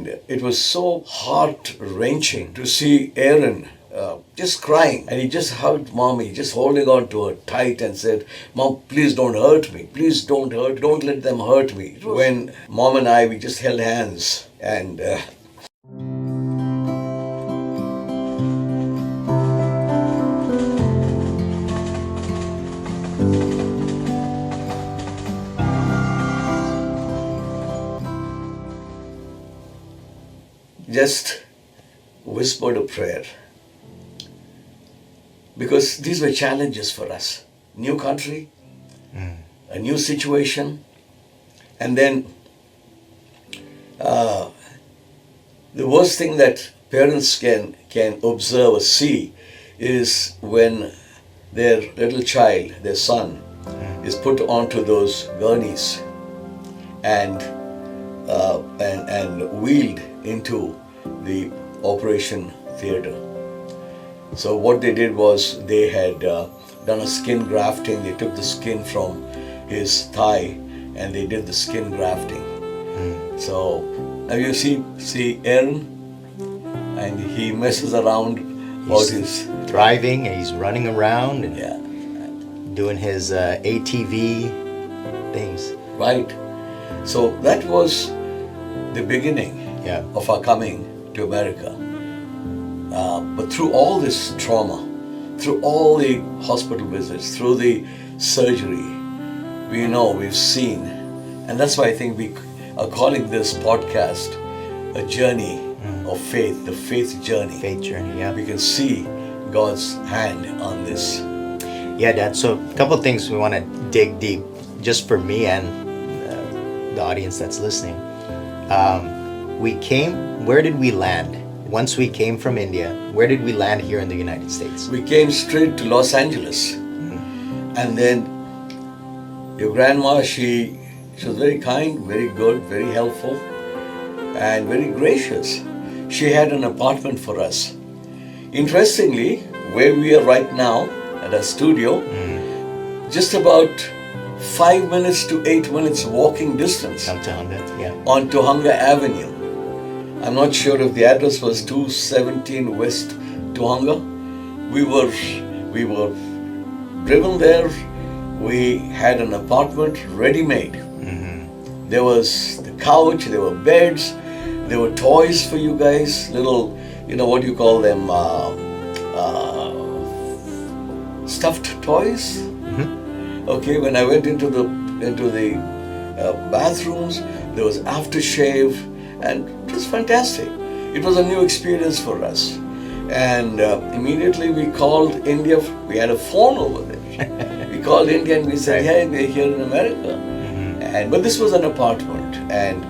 And it was so heart-wrenching to see Aaron just crying. And he just hugged Mommy, just holding on to her tight and said, Mom, please don't hurt me. Please don't let them hurt me. When Mom and I, we just held hands and just whispered a prayer. Because these were challenges for us. New country, a new situation, and then the worst thing that parents can observe or see is when their little child, their son, is put onto those gurneys and wheeled into the operation theater. So what they did was they had done a skin grafting. They took the skin from his thigh and they did the skin grafting. So now you see Aaron, and he messes around about his thriving, and he's running around and doing his ATV things. Right. So that was the beginning of our coming to America. But through all this trauma, through all the hospital visits, through the surgery, we've seen, and that's why I think we are calling this podcast a journey of faith, the faith journey. Faith journey, yeah. We can see God's hand on this. Yeah, Dad. So a couple of things we want to dig deep, just for me and the audience that's listening. Where did we land? Once we came from India, where did we land here in the United States? We came straight to Los Angeles. And then your grandma, she was very kind, very good, very helpful, and very gracious. She had an apartment for us. Interestingly, where we are right now, at our studio, just about 5 minutes to 8 minutes walking distance on Tuhanga Avenue. I'm not sure if the address was 217 West Tuhanga. We were driven there. We had an apartment ready-made. There was the couch, there were beds, there were toys for you guys, little, what do you call them, stuffed toys. Okay, when I went into the bathrooms, there was aftershave, and it was fantastic. It was a new experience for us. And immediately we called India. We had a phone over there. We called India and we said, hey, we're here in America. But this was an apartment. And,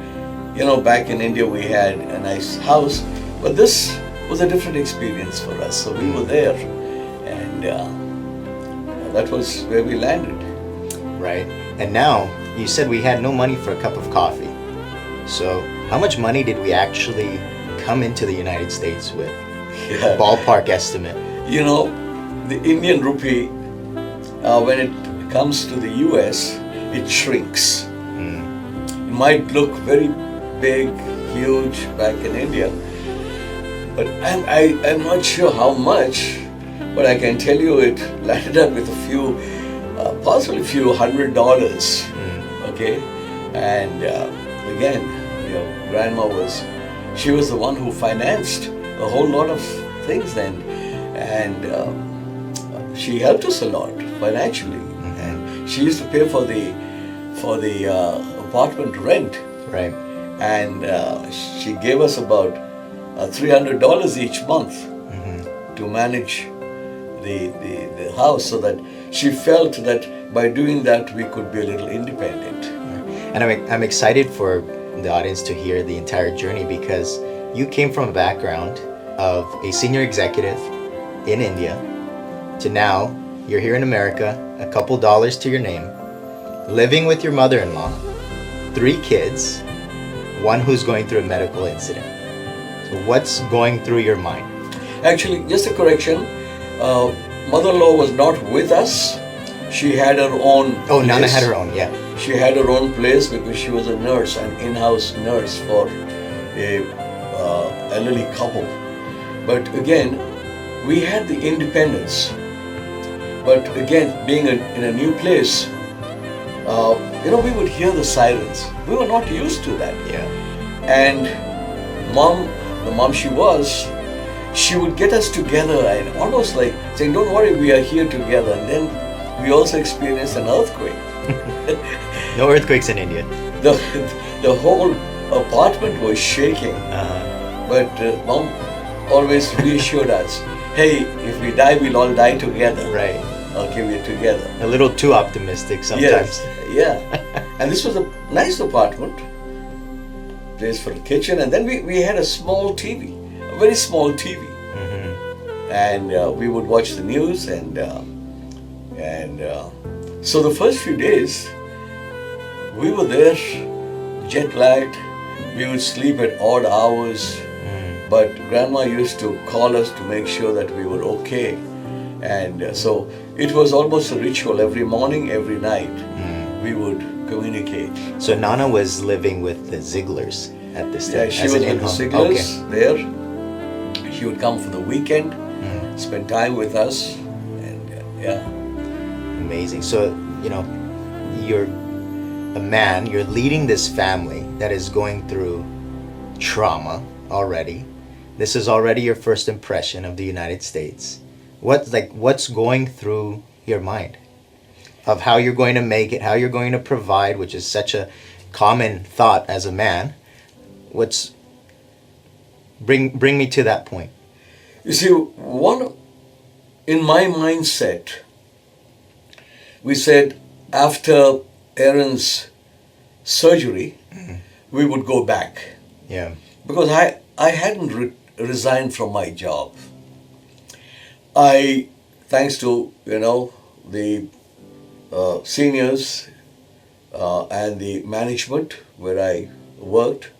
back in India we had a nice house. But this was a different experience for us. So we were there. And that was where we landed. Right. And now, you said we had no money for a cup of coffee. So how much money did we actually come into the United States with? Ballpark estimate. The Indian rupee, when it comes to the US, it shrinks. It might look very big, huge back in India, but I'm not sure how much, but I can tell you it landed up with possibly a few $100. Okay? And again, Grandma was the one who financed a whole lot of things then, and she helped us a lot financially, and she used to pay for the apartment rent, right? And she gave us about $300 each month to manage the house, so that she felt that by doing that we could be a little independent. And I'm excited for the audience to hear the entire journey, because you came from a background of a senior executive in India to now you're here in America, a couple dollars to your name, living with your mother-in-law, 3 kids, one who's going through a medical incident. So what's going through your mind? Actually, just a correction, mother-in-law was not with us. She had her own place. Nana had her own, yeah. She had her own place because she was a nurse, an in-house nurse for a elderly couple. But again, we had the independence. But again, being in a new place, we would hear the sirens. We were not used to that. Yeah. And the mom she would get us together and almost like saying, don't worry, we are here together. And then we also experienced an earthquake. No earthquakes in India. The whole apartment was shaking. But mom always reassured us, hey, if we die, we'll all die together. Right. Okay, we're together. A little too optimistic sometimes. Yes, yeah. And this was a nice apartment, place for the kitchen, and then we had a small TV, a very small TV. And we would watch the news, and so the first few days, we were there, jet lagged. We would sleep at odd hours, but Grandma used to call us to make sure that we were okay. And so it was almost a ritual. Every morning, every night, we would communicate. So Nana was living with the Zieglers at this time? Yeah, she was with the Zieglers there. She would come for the weekend, spend time with us, and yeah. Amazing. So, you're a man, you're leading this family that is going through trauma already. This is already your first impression of the United States. What's going through your mind of how you're going to make it, how you're going to provide, which is such a common thought as a man. Bring me to that point. You see, in my mindset, we said after Aaron's surgery, we would go back. Yeah. Because I hadn't resigned from my job. Thanks to, the seniors and the management where I worked,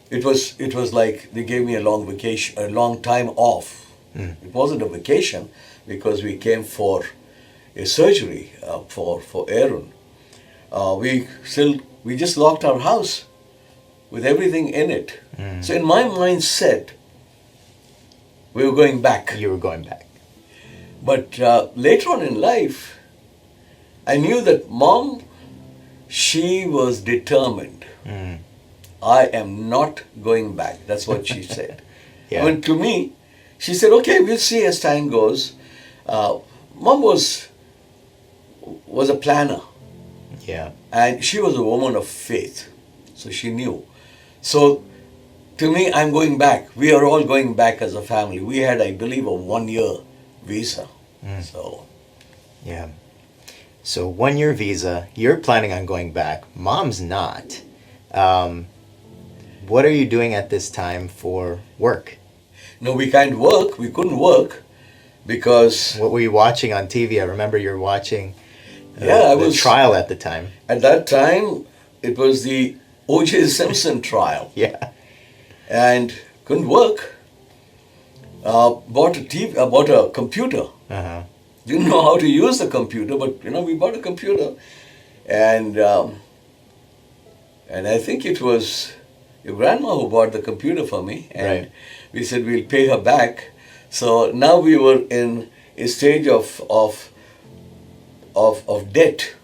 it was like they gave me a long time off. It wasn't a vacation because we came for a surgery for Aaron. We just locked our house with everything in it. So in my mindset, we were going back. You were going back. But later on in life, I knew that Mom, she was determined. I am not going back. That's what she said. Yeah. I mean, to me, she said, okay, we'll see as time goes. Mom was a planner. Yeah. And she was a woman of faith. So she knew. So to me, I'm going back. We are all going back as a family. We had, I believe, a 1-year visa. So. Yeah. So 1-year visa, you're planning on going back. Mom's not. What are you doing at this time for work? No, we can't work. We couldn't work because... What were you watching on TV? I remember you were watching the trial at the time. At that time, it was the O.J. Simpson trial. Yeah. And couldn't work. Bought a computer. Didn't know how to use the computer, but we bought a computer, and I think it was your grandma who bought the computer for me, and we said we'll pay her back. So now we were in a stage of debt.